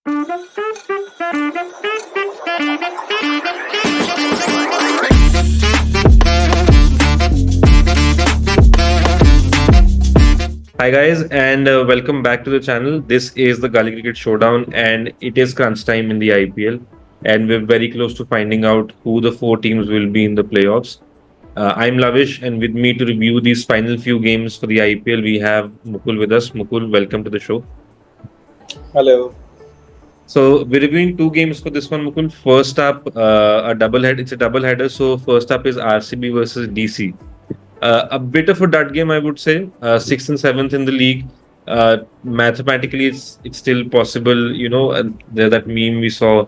Hi guys, and welcome back to the channel. This is the GullyCricket Showdown, and it is crunch time in the IPL, and we're very close to finding out who the four teams will be in the playoffs. I'm Lavish, and with me to review these final few games for the IPL, we have Mukul with us. Mukul, welcome to the show. Hello. So we're reviewing two games for this one, Mukul. First up, a double head. It's a double header. So first up is RCB versus DC. A bit of a dud game, I would say. Sixth and seventh in the league. Mathematically, it's still possible. And there's that meme we saw.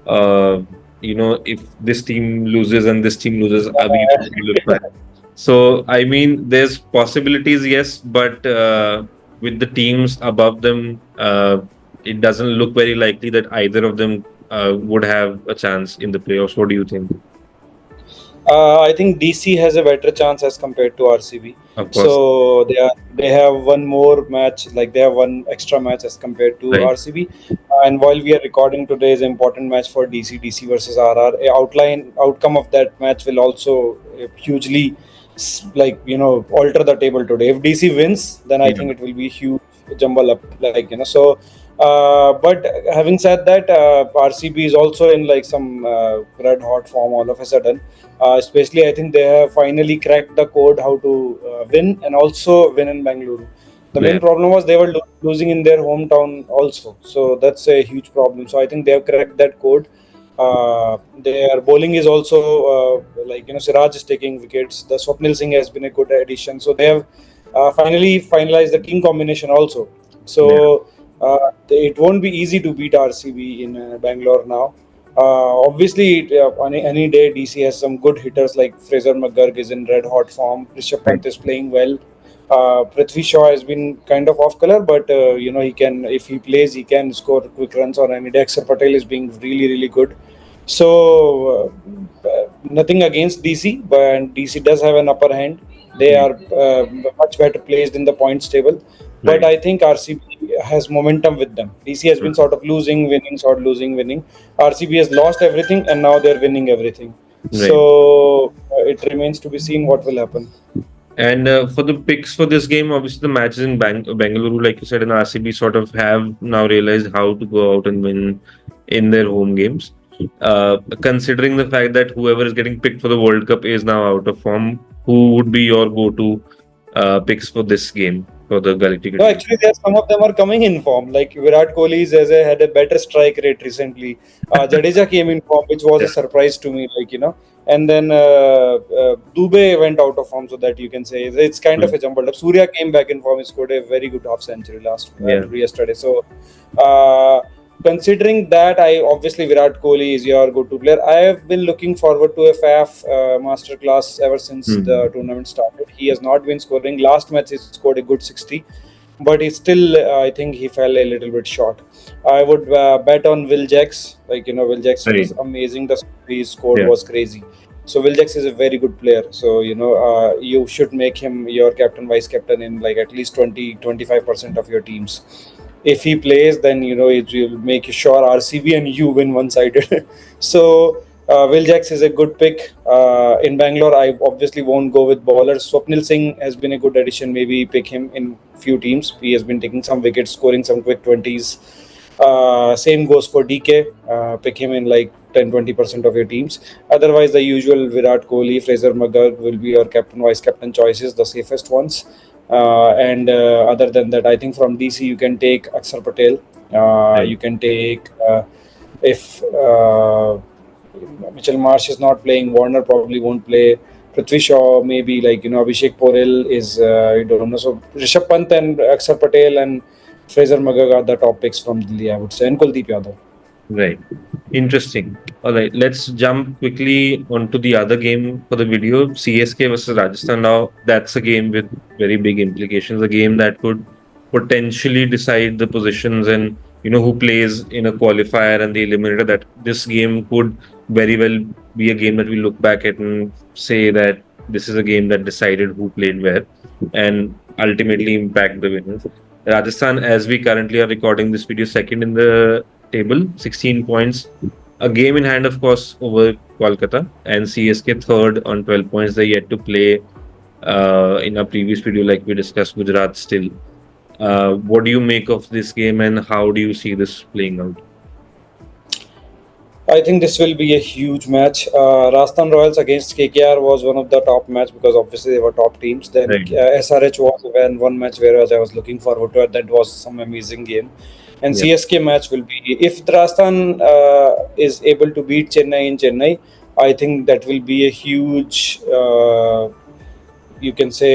Uh, if this team loses and this team loses, we look back. So I mean, there's possibilities, yes, but with the teams above them, it doesn't look very likely that either of them would have a chance in the playoffs. What do you think? I think DC has a better chance as compared to RCB. Of course, So they have one more match, like they have one extra match as compared to right. RCB. And while we are recording today is an important match for DC versus RR. Outcome of that match will also hugely, alter the table today. If DC wins, then I Yeah. think it will be huge jumble up, So. But having said that, RCB is also in like some red hot form all of a sudden. Especially, I think they have finally cracked the code how to win and also win in Bangalore. The main Yeah. problem was they were losing in their hometown also, so that's a huge problem. So I think they have cracked that code. Their bowling is also Siraj is taking wickets. The Swapnil Singh has been a good addition. So they have finally finalized the king combination also. Yeah. So it won't be easy to beat RCB in Bangalore now. Obviously, on any day, DC has some good hitters like Fraser McGurk is in red hot form. Rishabh Right. Pant is playing well. Prithvi Shaw has been kind of off color, but he can, if he plays, he can score quick runs on any day. Akshar Patel is being really, really good. So nothing against DC, but DC does have an upper hand. They Mm. are much better placed in the points table. But Right. I think RCB has momentum with them. DC has been Mm. sort of losing, winning, sort of losing, winning. RCB has lost everything and now they're winning everything. Right. So it remains to be seen what will happen. And for the picks for this game, obviously the matches in Bengaluru, like you said, and RCB sort of have now realized how to go out and win in their home games. Considering the fact that whoever is getting picked for the World Cup is now out of form, who would be your go-to picks for this game for the Gully No, Cricket League? actually, some of them are coming in form. Like Virat Kohli had a better strike rate recently. Jadeja came in form, which was Yeah. a surprise to me. And then Dubey went out of form, so that you can say it's kind of Mm. a jumbled up. Surya came back in form. He scored a very good half century Yeah. yesterday. So, considering that, I obviously Virat Kohli is your go-to player. I have been looking forward to a FAF masterclass ever since Mm. the tournament started. He has not been scoring. Last match, he scored a good 60, but he still, I think he fell a little bit short. I would bet on Will Jacks. Will Jacks was Right. amazing. The he scored Yeah. was crazy. So Will Jacks is a very good player. So you should make him your captain, vice captain in like at least 20-25% of your teams. If he plays, then it will make sure RCB and you win one-sided. So Will Jacks is a good pick. In Bangalore, I obviously won't go with bowlers. Swapnil Singh has been a good addition. Maybe pick him in few teams. He has been taking some wickets, scoring some quick 20s. Same goes for DK. Pick him in like 10-20% of your teams. Otherwise, the usual Virat Kohli, Fraser McGurk will be your captain, vice captain choices, the safest ones. And other than that, I think from DC you can take Akshar Patel. Right. You can take if Mitchell Marsh is not playing, Warner probably won't play. Prithvi Shaw, maybe Abhishek Porel is, I don't know. So Rishabh Pant and Akshar Patel and Fraser Magag are the top picks from Delhi, I would say, and Kuldeep Yadav. Right. Interesting. All right. Let's jump quickly onto the other game for the video. CSK versus Rajasthan. Now, that's a game with very big implications. A game that could potentially decide the positions and who plays in a qualifier and the eliminator. That this game could very well be a game that we look back at and say that this is a game that decided who played where and ultimately impact the winners. Rajasthan, as we currently are recording this video, second in the table, 16 points. A game in hand, of course, over Kolkata, and CSK third on 12 points. They're yet to play in our previous video, like we discussed, Gujarat still. What do you make of this game, and how do you see this playing out? I think this will be a huge match. Rajasthan Royals against KKR was one of the top match because obviously they were top teams. Then Right. SRH was one match where I was looking forward to it. That was some amazing game. And Yeah. CSK match will be, if the Rajasthan is able to beat Chennai in Chennai, I think that will be a huge, you can say,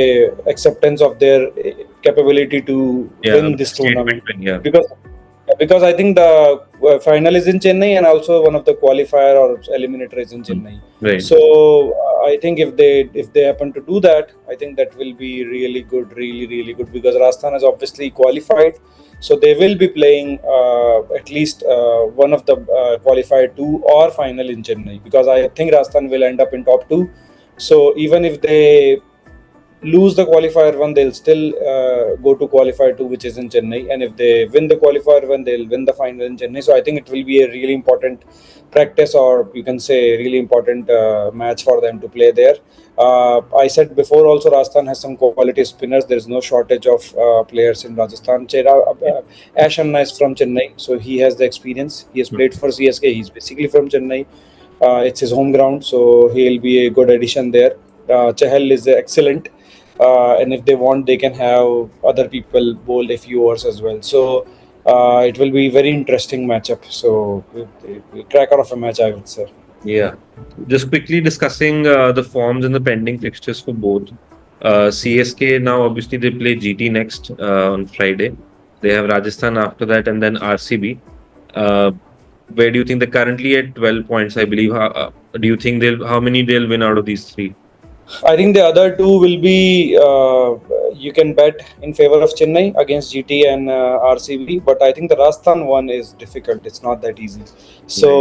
acceptance of their capability to Yeah. win this Statement tournament. win. Yeah. Because I think the final is in Chennai and also one of the qualifier or eliminator is in Chennai. Right. So I think if they happen to do that, I think that will be really good, really good because Rajasthan has obviously qualified, so they will be playing at least one of the qualified two or final in Chennai because I think Rajasthan will end up in top two. So even if they lose the qualifier one, they'll still go to qualifier two, which is in Chennai. And if they win the qualifier one, they'll win the final in Chennai. So I think it will be a really important practice, or you can say really important match for them to play there. I said before also, Rajasthan has some quality spinners. There is no shortage of players in Rajasthan. Ash Anna is from Chennai, so he has the experience. He has played for CSK. He's basically from Chennai. It's his home ground, so he'll be a good addition there. Chahal is excellent, and if they want, they can have other people bowl a few overs as well. So it will be very interesting matchup. So cracker of a match, I would say. Yeah. Just quickly discussing the forms and the pending fixtures for both. CSK now, obviously, they play GT next on Friday. They have Rajasthan after that, and then RCB. Uh, where do you think they're currently at 12 points? I believe. Do you think how many they'll win out of these three? I think the other two will be you can bet in favor of Chennai against GT and RCB, but I think the Rajasthan one is difficult. It's not that easy. So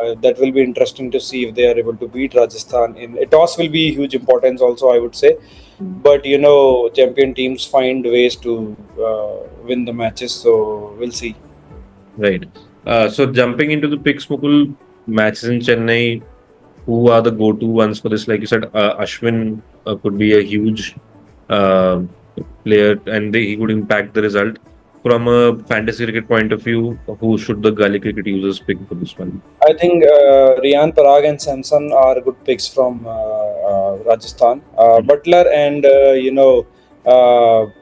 Right. that will be interesting to see if they are able to beat Rajasthan. In a toss will be huge importance also, I would say. But champion teams find ways to win the matches. So we'll see. Right. So jumping into the picks, Mukul, matches in Chennai, who are the go-to ones for this? Like you said, Ashwin could be a huge uh, player, and he could impact the result. From a fantasy cricket point of view, who should the Gully cricket users pick for this one? I think Riyan Parag and Samson are good picks from Rajasthan. Mm. Butler and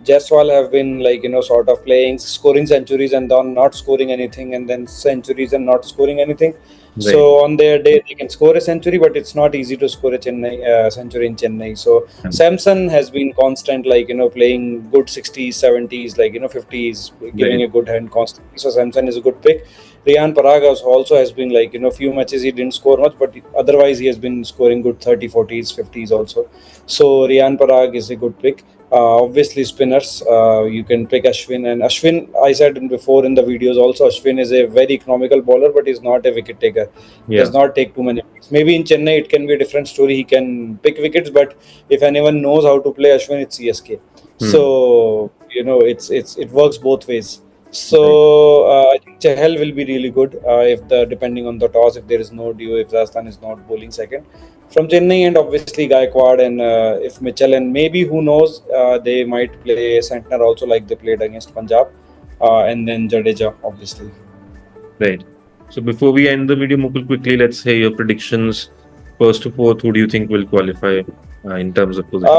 Jaiswal have been sort of playing, scoring centuries and then not scoring anything, and then centuries and not scoring anything. Right. So on their day they can score a century, but it's not easy to score a century in Chennai. So Um, Samson has been constant, playing good 60s, 70s, 50s, giving Right. a good hand constantly. So Samson is a good pick. Riyan Paragas also has been few matches he didn't score much, but otherwise he has been scoring good 30, 40s, 50s also. So Riyan Parag is a good pick. Obviously spinners, you can pick Ashwin, and Ashwin, I said before in the videos also, Ashwin is a very economical bowler, but he's not a wicket taker. He Yeah. does not take too many wickets. Maybe in Chennai it can be a different story. He can pick wickets, but if anyone knows how to play Ashwin, it's CSK. Hmm. So it works both ways. So Right. I think Chahal will be really good if depending on the toss, if there is no due, if Rajasthan is not bowling second from Chennai, and obviously Gaikwad, and if Mitchell, and maybe who knows, they might play Santner also like they played against Punjab, and then Jadeja obviously. Right. So before we end the video, Mukul, quickly let's say your predictions. First to fourth, who do you think will qualify in terms of position?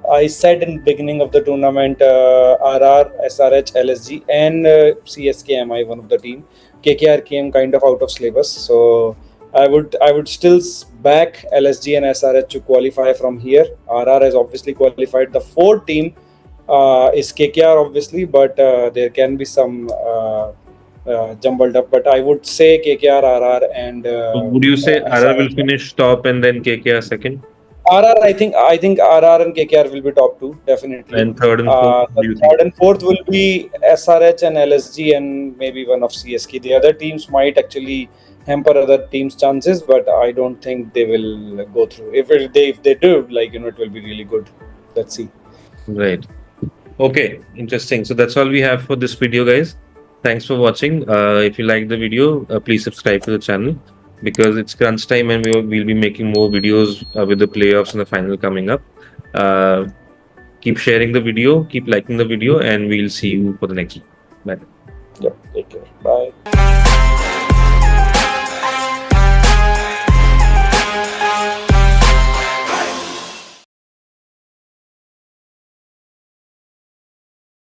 I said in beginning of the tournament, RR, SRH, LSG, and CSK MI, one of the team. KKR came kind of out of syllabus, so I would still back LSG and SRH to qualify from here. RR has obviously qualified. The fourth team is KKR, obviously, but there can be some jumbled up. But I would say KKR, RR, and So would you say RR will SRH. finish top and then KKR second? RR, I think RR and KKR will be top two, definitely. And third and fourth, The what do you think? third and fourth will be SRH and LSG and maybe one of CSK. The other teams might actually hamper other teams' chances, but I don't think they will go through. If they do, it will be really good. Let's see. Right. Okay. Interesting. So that's all we have for this video, guys. Thanks for watching. If you like the video, please subscribe to the channel because it's crunch time and we'll be making more videos with the playoffs and the final coming up. Uh, keep sharing the video, keep liking the video, and we'll see you for the next one. Bye. Yep. Take care. Bye.